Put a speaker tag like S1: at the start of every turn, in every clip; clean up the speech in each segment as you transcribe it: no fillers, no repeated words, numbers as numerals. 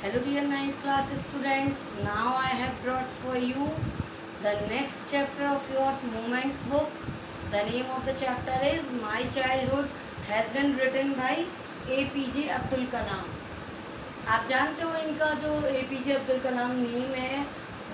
S1: Hello dear ninth class students, now I have brought for you the next chapter of your Moments book. The name of the chapter is My Childhood has been written by APJ Abdul कलाम. आप जानते हो इनका जो APJ Abdul Kalam name है,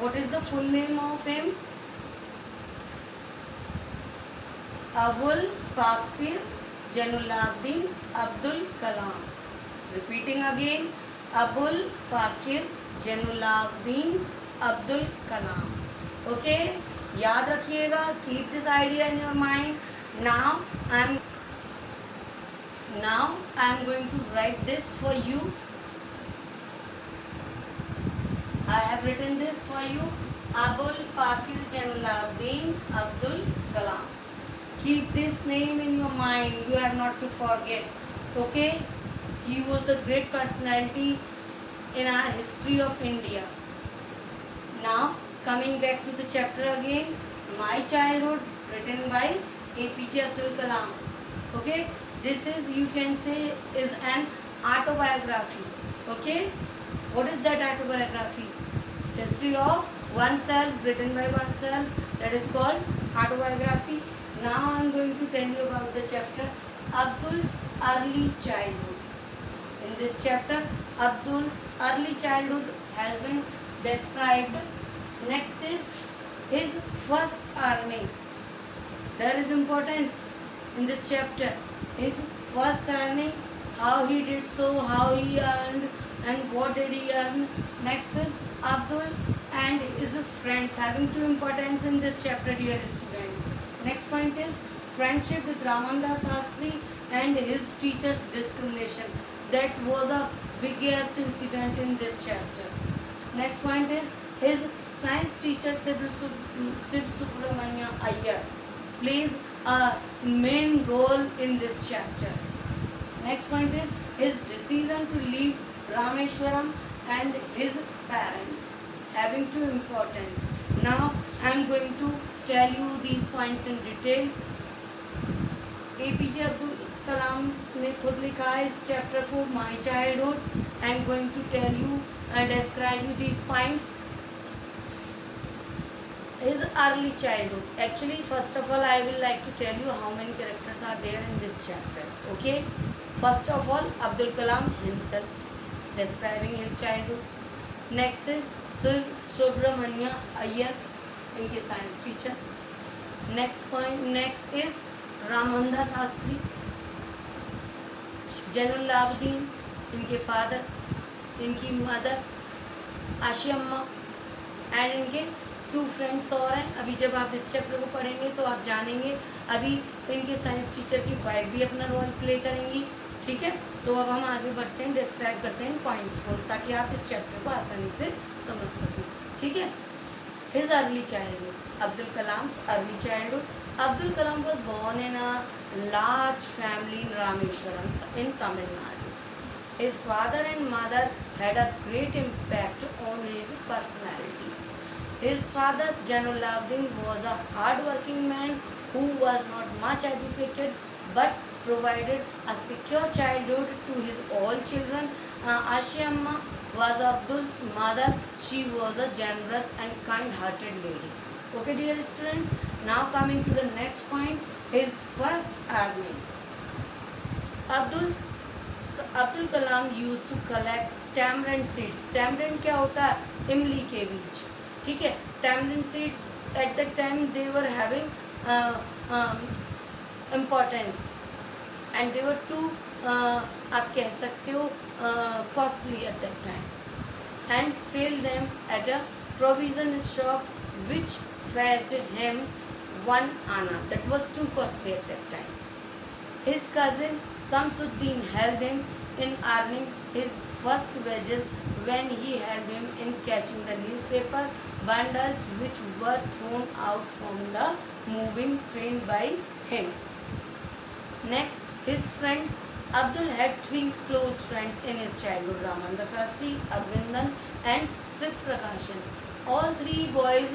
S1: what is the full name of him? Abul Pakir Jainulabdeen Abdul Kalam. Repeating again, Abul Pakir Jainulabdeen Abdul Kalam. Okay, याद रखिएगा. Keep this idea in your mind. Now I am going to write this for you. I have written this for you. Abul Pakir Jainullabbdeen Abdul Kalam. Keep this name in your mind. You have not to forget. Okay? He was the great personality in our history of India. Now, coming back to the chapter again, My Childhood, written by APJ Abdul Kalam. Okay? This is, you can say, is an autobiography. Okay? What is that autobiography? History of oneself, written by oneself. That is called autobiography. Now I am going to tell you about the chapter Abdul's early childhood. In this chapter, Abdul's early childhood has been described. Next is his first earning. There is importance in this chapter. His first earning, how he did so, how he earned, and what did he earn. Next is Abdul and his friends, having two importance in this chapter, dear students. Next point is friendship with Ramanda Sastri and his teacher's discrimination. That was the biggest incident in this chapter. Next point is his science teacher Siv Subramanya Iyer plays a main role in this chapter. Next point is his decision to leave Rameshwaram and his parents, having two importance. Now I am going to tell you these points in detail. APJ Abdul Kalam ने खुद लिखा है इस chapter को my childhood. I am going to tell you and describe you these points. His early childhood. Actually, first of all, I will like to tell you how many characters are there in this chapter. Okay. First of all, Abdul Kalam himself, describing his childhood. Next is Subramanya Iyer, इनके science teacher. Next is Ramanda Sastri, जैनुल्लाब्दीन, इनके father, इनकी mother आशी अम्मा, and इनके to friends और हैं. अभी जब आप इस चैप्टर को पढ़ेंगे तो आप जानेंगे. अभी इनके साइंस टीचर की वाइफ भी अपना रोल प्ले करेंगी. ठीक है, तो अब हम आगे बढ़ते हैं, डिस्क्राइब करते हैं पॉइंट्स को, ताकि आप इस चैप्टर को आसानी से समझ सकें. ठीक है. His early childhood, Abdul Kalam's early childhood. Abdul Kalam was born in a large family in Rameshwaram in Tamil Nadu. His father and mother had a great impact on his personality. His father Jainullabbdeen was a hard-working man who was not much educated but provided a secure childhood to his all children. Ashi Amma was Abdul's mother. She was a generous and kind-hearted lady. Okay, dear students. Now coming to the next point, his first earning. Abdul Kalam used to collect tamarind seeds. Tamarind क्या होता है? इमली के बीज. ठीक है. Tamarind seeds at that time they were having importance and they were too आप कह सकते हो costly at that time, and sell them at a provision shop which fetched him one anna. That was too costly at that time. His cousin Samsuddin helped him in earning his first wages when he helped him in catching the newspaper bundles which were thrown out from the moving train by him. Next, his friends. Abdul had three close friends in his childhood: Ramanda Sastri, Abhindan, and Siv Prakashan. All three boys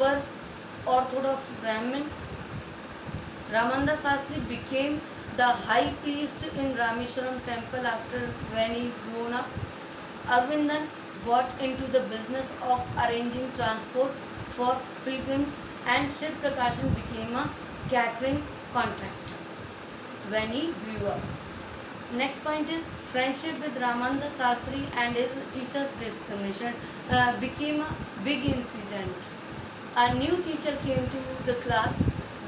S1: were Orthodox Brahmin. Ramanda Sastri became the high priest in Rameshwaram temple after when he grown up. Arvindan got into the business of arranging transport for pilgrims, and Shiv Prakashan became a catering contractor when he grew up. Next point is friendship with Ramananda Shastri and his teacher's discrimination became a big incident. A new teacher came to the class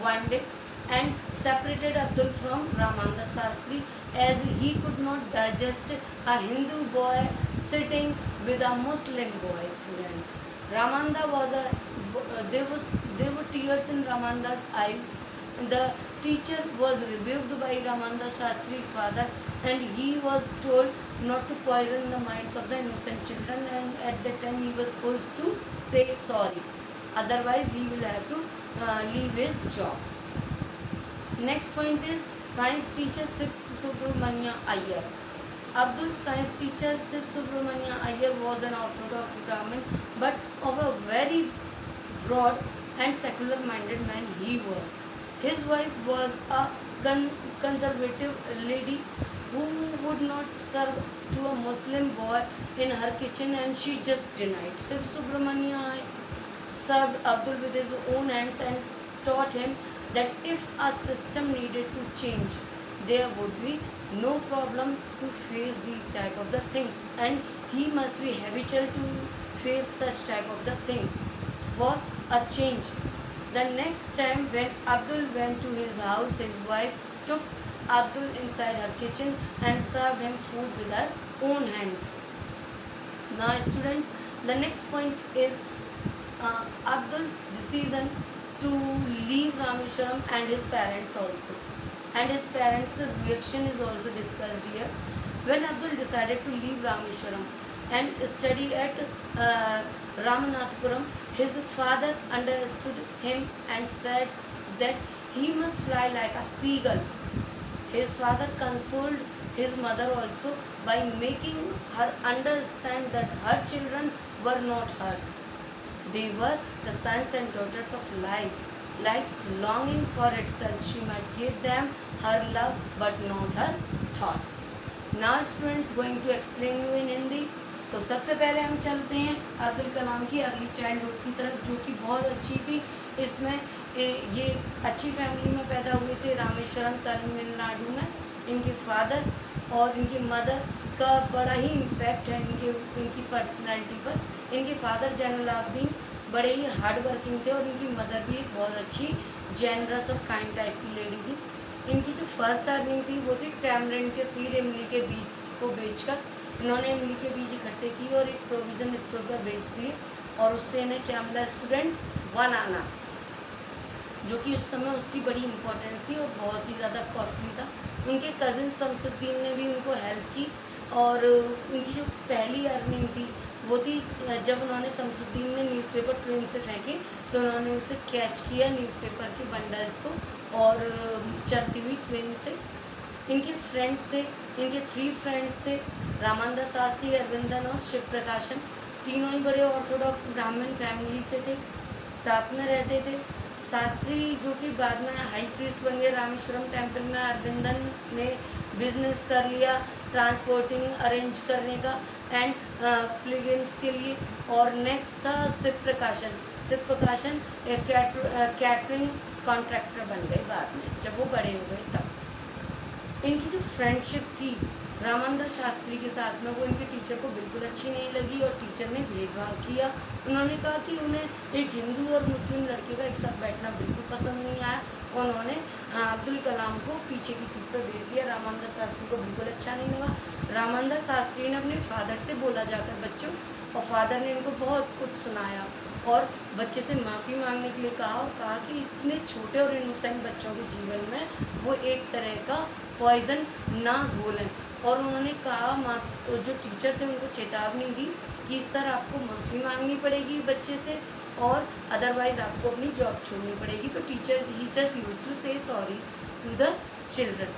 S1: one day and separated Abdul from Ramananda Shastri as he could not digest a Hindu boy sitting with a Muslim boy. Students, Ramananda was there were tears in Ramananda's eyes. The teacher was rebuked by Ramananda Shastri's father, and he was told not to poison the minds of the innocent children, and at that time he was supposed to say sorry, otherwise he will have to leave his job. Next point is science teacher Shiv Subramanya Iyer. Abdul's science teacher Shiv Subramanya Iyer was an orthodox Brahmin, but of a very broad and secular minded man he was. His wife was a conservative lady who would not serve to a Muslim boy in her kitchen, and she just denied. Shiv Subramanya served Abdul with his own hands and taught him that if a system needed to change, there would be no problem to face these type of the things, and he must be habitual to face such type of the things for a change. The next time when Abdul went to his house, his wife took Abdul inside her kitchen and served him food with her own hands. Now students, the next point is Abdul's decision to leave Rameshwaram and his parents also. And his parents' reaction is also discussed here. When Abdul decided to leave Rameshwaram and study at Ramanathapuram, his father understood him and said that he must fly like a seagull. His father consoled his mother also by making her understand that her children were not hers. They were the sons and daughters of life. Life's longing for itself. She might give them her love but not her thoughts. Now students, going to explain you in Hindi. तो सबसे पहले हम चलते हैं अब्दुल कलाम की early childhood की तरफ, जो कि बहुत अच्छी थी। इसमें ये अच्छी फैमिली में पैदा हुए थे, रामेश्वरम तमिलनाडु में। इनके फादर और इनकी मदर का बड़ा ही इम्पैक्ट है इनकी पर्सनैलिटी पर। इनके फादर जैनुलाब्दीन बड़े ही हार्ड वर्किंग थे, और इनकी मदर भी एक बहुत अच्छी जेनरस और काइंड टाइप की लेडी थी। इनकी जो फर्स्ट अर्निंग थी वो थी टैमरिंड के सीड, इमली के बीज को बेचकर। इन्होंने इमली के बीज इकट्ठे किए और एक प्रोविज़न स्टोर पर बेच दिए, और उससे इन्हें क्या मिला स्टूडेंट्स? 1 आना, जो कि उस समय उसकी बड़ी इंपॉर्टेंस थी और बहुत ही ज़्यादा कॉस्टली था। उनके कज़िन शमसुद्दीन ने भी उनको हेल्प की, और उनकी जो पहली अर्निंग थी वो थी जब उन्होंने शमसुद्दीन ने न्यूज़पेपर ट्रेन से फेंके, तो उन्होंने उसे कैच किया न्यूज़पेपर के बंडल्स को, और चलती हुई ट्रेन से। इनके फ्रेंड्स थे, इनके 3 फ्रेंड्स थे, रामानंद शास्त्री, अरविंदन और शिव प्रकाशन। तीनों ही बड़े ऑर्थोडॉक्स ब्राह्मण फैमिली से थे, साथ में रहते थे। शास्त्री जो कि बाद में हाई प्रीस्ट बन गए रामेश्वरम टेम्पल में। अरविंदन ने बिजनेस कर लिया ट्रांसपोर्टिंग अरेंज करने का एंड पिलग्रिम्स के लिए। और नेक्स्ट था शिव प्रकाशन। शिव प्रकाशन कैटरिंग कॉन्ट्रैक्टर बन गए बाद में, जब वो बड़े हो गए तब। इनकी जो फ्रेंडशिप थी रामानंद शास्त्री के साथ में, वो इनके टीचर को बिल्कुल अच्छी नहीं लगी, और टीचर ने भेदभाव किया। उन्होंने कहा कि उन्हें एक हिंदू और मुस्लिम लड़के का एक साथ बैठना बिल्कुल पसंद नहीं आया। उन्होंने अब्दुल कलाम को पीछे की सीट पर भेज दिया। रामानंद शास्त्री को बिल्कुल अच्छा नहीं लगा। रामानंद शास्त्री ने अपने फादर से बोला जाकर बच्चों, और फादर ने इनको बहुत कुछ सुनाया और बच्चे से माफ़ी मांगने के लिए कहा, और कहा कि इतने छोटे और इनोसेंट बच्चों के जीवन में वो एक तरह का पॉइज़न ना घोलें। और उन्होंने कहा, मास्टर जो टीचर थे उनको चेतावनी दी कि सर आपको माफ़ी मांगनी पड़ेगी बच्चे से, और अदरवाइज़ आपको अपनी जॉब छोड़नी पड़ेगी। तो teacher he just use to say sorry to the children.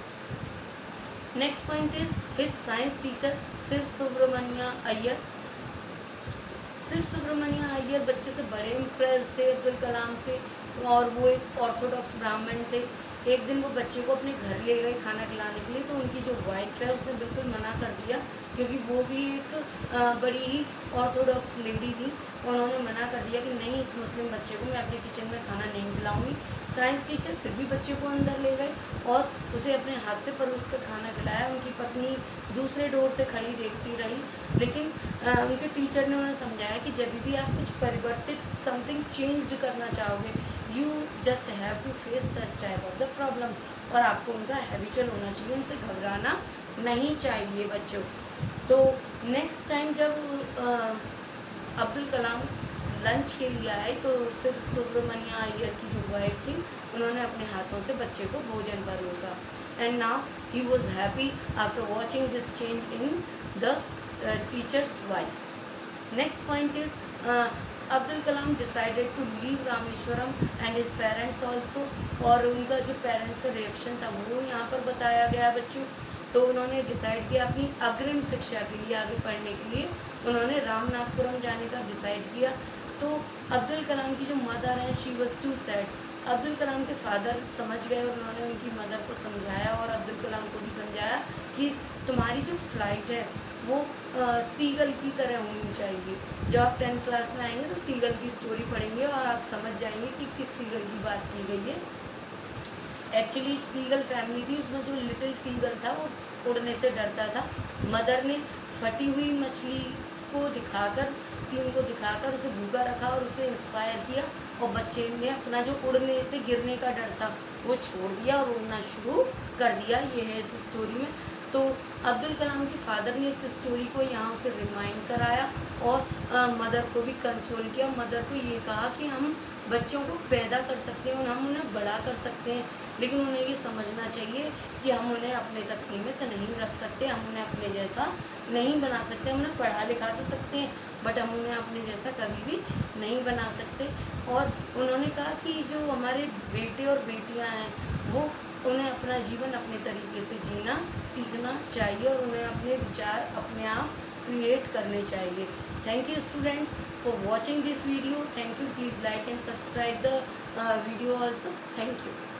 S1: Next point is his science teacher Shiv Subramania Iyer. Shiv Subramania Iyer बच्चे से बड़े इम्प्रेस थे अब्दुल कलाम से, और वो एक ऑर्थोडॉक्स ब्राह्मण थे। एक दिन वो बच्चे को अपने घर ले गए खाना खिलाने के लिए, तो उनकी जो वाइफ है उसने बिल्कुल मना कर दिया, क्योंकि वो भी एक बड़ी ही ऑर्थोडॉक्स लेडी थी। उन्होंने मना कर दिया कि नहीं, इस मुस्लिम बच्चे को मैं अपने किचन में खाना नहीं खिलाऊंगी। साइंस टीचर फिर भी बच्चे को अंदर ले गए और उसे अपने हाथ से परोस कर खाना खिलाया। उनकी पत्नी दूसरे डोर से खड़ी देखती रही, लेकिन उनके टीचर ने उन्हें समझाया कि जब भी आप कुछ परिवर्तित, समथिंग चेंज्ड करना चाहोगे, you just have to face such type of the problems, और आपको उनका हैबिचुअल होना चाहिए, उनसे घबराना नहीं चाहिए बच्चों। तो नेक्स्ट टाइम जब अब्दुल कलाम लंच के लिए आए तो सिर्फ सुब्रमण्या अय्यर की जो वाइफ थी, उन्होंने अपने हाथों से बच्चे को भोजन परोसा। And now he was happy after watching this change in the teacher's wife. Next point is Abdul Kalam decided to leave Rameswaram and his parents also, और उनका जो पेरेंट्स का रिएक्शन था वो यहाँ पर बताया गया बच्चों। तो उन्होंने डिसाइड किया अपनी अग्रिम शिक्षा के लिए, आगे पढ़ने के लिए उन्होंने रामनाथपुरम जाने का डिसाइड किया। तो अब्दुल कलाम की जो मदर हैं, she was too sad. Abdul Kalam के फादर समझ गए और उन्होंने उनकी मदर को समझाया और अब्दुल कलाम को भी समझाया कि तुम्हारी जो फ्लाइट है वो सीगल की तरह होनी चाहिए। जब आप 10th क्लास में आएंगे तो सीगल की स्टोरी पढ़ेंगे और आप समझ जाएंगे कि किस सीगल की बात की गई है। एक्चुअली एक सीगल फैमिली थी, उसमें जो लिटिल सीगल था वो उड़ने से डरता था। मदर ने फटी हुई मछली को दिखाकर, सीन को दिखाकर उसे भूखा रखा और उसे इंस्पायर किया, और बच्चे ने अपना जो उड़ने से गिरने का डर था वो छोड़ दिया और उड़ना शुरू कर दिया। ये है इस स्टोरी में। तो अब्दुल कलाम के फादर ने इस स्टोरी को यहाँ उसे रिमाइंड कराया और मदर को भी कंसोल किया। मदर को ये कहा कि हम बच्चों को पैदा कर सकते हैं, हम उन्हें बड़ा कर सकते हैं, लेकिन उन्हें ये समझना चाहिए कि हम उन्हें अपने तक सीमित नहीं रख सकते, हम उन्हें अपने जैसा नहीं बना सकते। हम उन्हें पढ़ा लिखा तो सकते हैं, बट हम उन्हें अपने जैसा कभी भी नहीं बना सकते। और उन्होंने कहा कि जो हमारे बेटे और बेटियां हैं वो उन्हें अपना जीवन अपने तरीके से जीना सीखना चाहिए और उन्हें अपने विचार अपने आप क्रिएट करने चाहिए। Thank you students for watching this video. Thank you. Please like and subscribe the video also. Thank you.